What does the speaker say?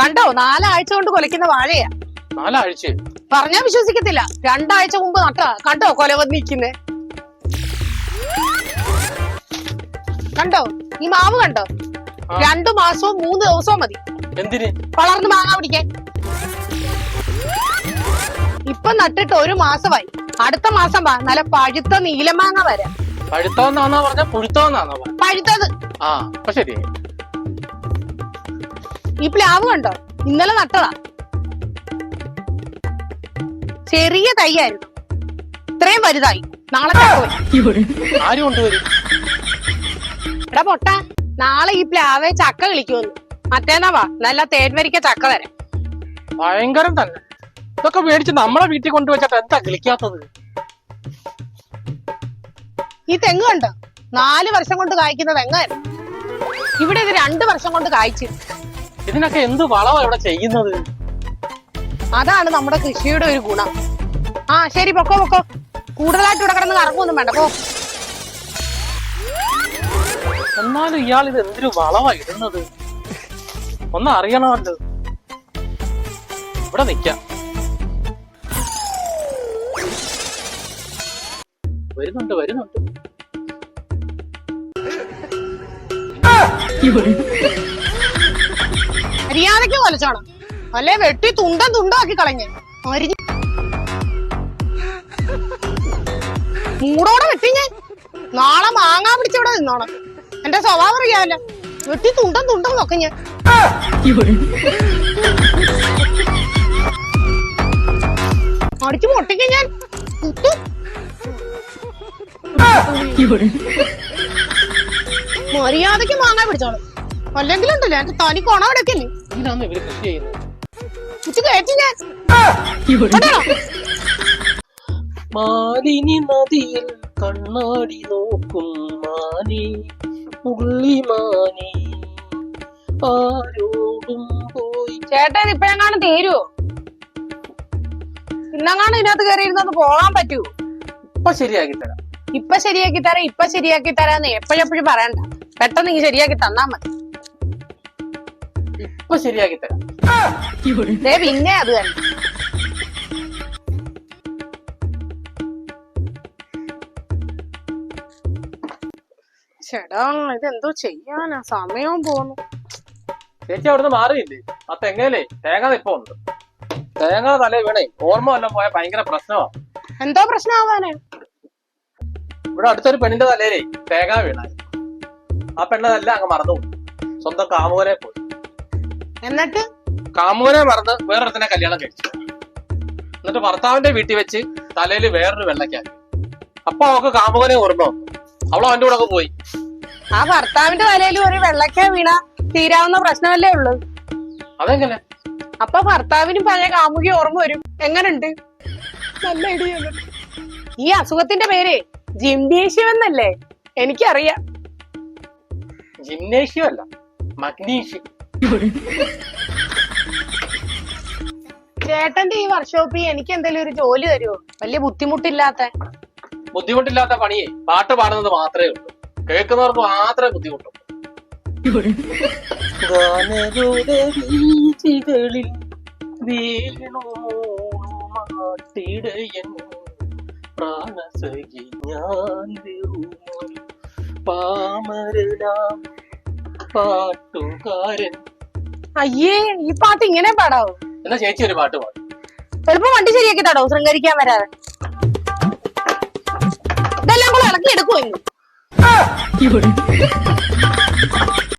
കണ്ടോ 4 ആഴ്ച കൊണ്ട് കൊലയ്ക്കുന്ന വാഴയാ. 4 ആഴ്ച? പറഞ്ഞാ വിശ്വസിക്കത്തില്ല. 2 ആഴ്ച മുമ്പ് നട്ടാ. കണ്ടോ കൊല വന്നിരിക്കുന്നേ. കണ്ടോ ഈ മാവ് കണ്ടോ? 2 മാസവും 3 ദിവസവും മതി എന്തിന് വളർന്ന് മാങ്ങ പിടിക്കാൻ. ഇപ്പൊ നട്ടിട്ട് 1 മാസമായി. അടുത്ത മാസം വാ നല്ല പഴുത്ത നീലമാങ്ങ വരാം. പഴുത്തവന്നാണോ പറഞ്ഞ പുഴുത്തവന്നാണോ? പഴുത്തത്. ആ അപ്പൊ ശരി. ഈ പ്ലാവ് കണ്ടോ? ഇന്നലെ നട്ടതാ. ചെറിയ തൈയായിരുന്നു, ഇത്രയും വലുതായി. നാളെ ആര് കൊണ്ടുവരും? എടാ പൊട്ട, നാളെ ഈ പ്ലാവെ ചക്ക കളിക്കുമെന്ന്. മറ്റേന്നാ വാ നല്ല തേൻവരിക്ക ചക്ക തരാം. ഭയങ്കരം തന്നെ. ഇതൊക്കെ മേടിച്ച് നമ്മളെ വീട്ടിൽ കൊണ്ടുവച്ചിട്ട് എന്താ കളിക്കാത്തത്? ഈ തെങ്ങ് കണ്ടോ? 4 വർഷം കൊണ്ട് കായ്ക്കുന്ന തെങ്ങായിരുന്നു. ഇവിടെ ഇത് 2 വർഷം കൊണ്ട് കായ്ച്ചു. ഇതിനൊക്കെ എന്ത് വളവാ ഇവിടെ ചെയ്യുന്നത്? അതാണ് നമ്മുടെ കൃഷിയുടെ ഒരു ഗുണം. ആ ശരി, പൊക്കോ പൊക്കോ. കൂടുതലായിട്ട് ഇവിടെ കിടന്ന് കറങ്ങൊന്നും വേണ്ട പോ. എന്നാലും ഇയാൾ ഇത് എന്തൊരു വളവാ ഇടുന്നത്? ഒന്ന് അറിയണമല്ലോ. ഇവിടെ നിക്കാം. വരുന്നുണ്ട് വരുന്നുണ്ട്. മര്യാദയ്ക്ക് കൊലച്ചോണം, അല്ലെ വെട്ടി തുണ്ടം തുണ്ടാക്കി കളഞ്ഞ. മൂടോടെ വെട്ടി ഞാൻ. നാളെ മാങ്ങാ പിടിച്ചവിടെ നിന്നോണം. എന്റെ സ്വഭാവം അറിയാമല്ലോ. വെട്ടി തുണ്ടം തുണ്ടം നോക്ക ഞാൻ. അടിച്ചു പൊട്ടിക്ക ഞാൻ. മര്യാദക്ക് മാങ്ങാ പിടിച്ചോണം, അല്ലെങ്കിലുണ്ടല്ലോ എനിക്ക് തനി കൊണ എടുക്കല്ലേ. ഇതിനാണ് ഇവര് കൃഷി ചെയ്യുന്നത്. കയറ്റി ഞാൻ. മാലിനി നദിയിൽ കണ്ണാടി നോക്കും മാനി മുള്ളിമാനി ആരോടും പോയി. ചേട്ടൻ ഇപ്പഴെങ്ങാനും തീരുവോ? ഇന്നെങ്ങാനും ഇതിനകത്ത് കയറിയിരുന്നൊന്ന് പോകാൻ പറ്റുവോ? ഇപ്പൊ ശരിയാക്കി തരാം. ഇപ്പൊ ശരിയാക്കി തരാം, ഇപ്പൊ ശരിയാക്കി തരാന്ന് എപ്പോഴെപ്പോഴും പറയണ്ട. പെട്ടെന്ന് ഇങ്ങ് ശരിയാക്കി തന്നാ മതി. ഇപ്പൊ ശരിയാക്കി തരാം. പിന്നെ അത് തന്നെ. ചേട്ടാ ഇതെന്തോ ചെയ്യാനാ, സമയവും പോന്നു. ചേച്ചി അവിടുന്ന് മാറിയില്ലേ? ആ തെങ്ങയിലേ തേങ്ങ ഇപ്പൊ ഉണ്ട്. തേങ്ങ തലേ വീണേ ഓർമ്മ വല്ലതും പോയാൽ ഭയങ്കര പ്രശ്നമാ. എന്തോ പ്രശ്നമാവാനാ? ഇവിടെ അടുത്തൊരു പെണ്ണിന്റെ തലയിലേ തേങ്ങ വീണായി. ആ പെണ്ണതെല്ലാം അങ്ങ് മറന്നു. സ്വന്തം കാമുകനെ പോയി. എന്നിട്ട് കാമുകനെ മറന്ന് വേറൊരുത്തനെ കല്യാണം കഴിച്ചു. എന്നിട്ട് ഭർത്താവിന്റെ വീട്ടിൽ വെച്ച് തലയിൽ വേറൊരു വെള്ളക്കാക്കി. അപ്പൊ അവൾക്ക് കാമുകനെ ഓർമ്മ വന്നു. അവള് അവന്റെ കൂടെ ഒക്കെ പോയി. ആ ഭർത്താവിന്റെ തലയിൽ ഒരു വെള്ളക്ക വീണ തീരാവുന്ന പ്രശ്നമല്ലേ ഉള്ളു. അതെങ്ങനെ? അപ്പൊ ഭർത്താവിനും പഴയ കാമുകി ഓർമ്മ വരും. എങ്ങനുണ്ട്? നല്ല ഐഡിയ. ഈ അസുഖത്തിന്റെ പേര് ജിംനേഷ്യം എന്നല്ലേ? എനിക്കറിയാം. ജിംനേഷ്യം അല്ല, മഗ്നീഷ്യം. ചേട്ടന്റെ ഈ വർക്ക്ഷോപ്പിൽ എനിക്ക് എന്തെങ്കിലും ഒരു ജോലി തരുമോ? വലിയ ബുദ്ധിമുട്ടില്ലാത്ത പണിയെ പാട്ട് പാടുന്നത് മാത്രമേ ഉള്ളൂ. കേൾക്കുന്നവർക്ക് മാത്രമേ ബുദ്ധിമുട്ടുള്ളൂ. പാട്ടുകാരൻ. അയ്യേ, ഈ പാട്ട് ഇങ്ങനെ പാടാവോ? എന്നാ ചേച്ചി ഒരു പാട്ട് പാടും. ചിലപ്പോ വണ്ടി ശരിയാക്കി തടോ, ശൃംഗരിക്കാൻ വരാതെ. ഇതെല്ലാം കൂടെ ഇളക്കി എടുക്കുമോ?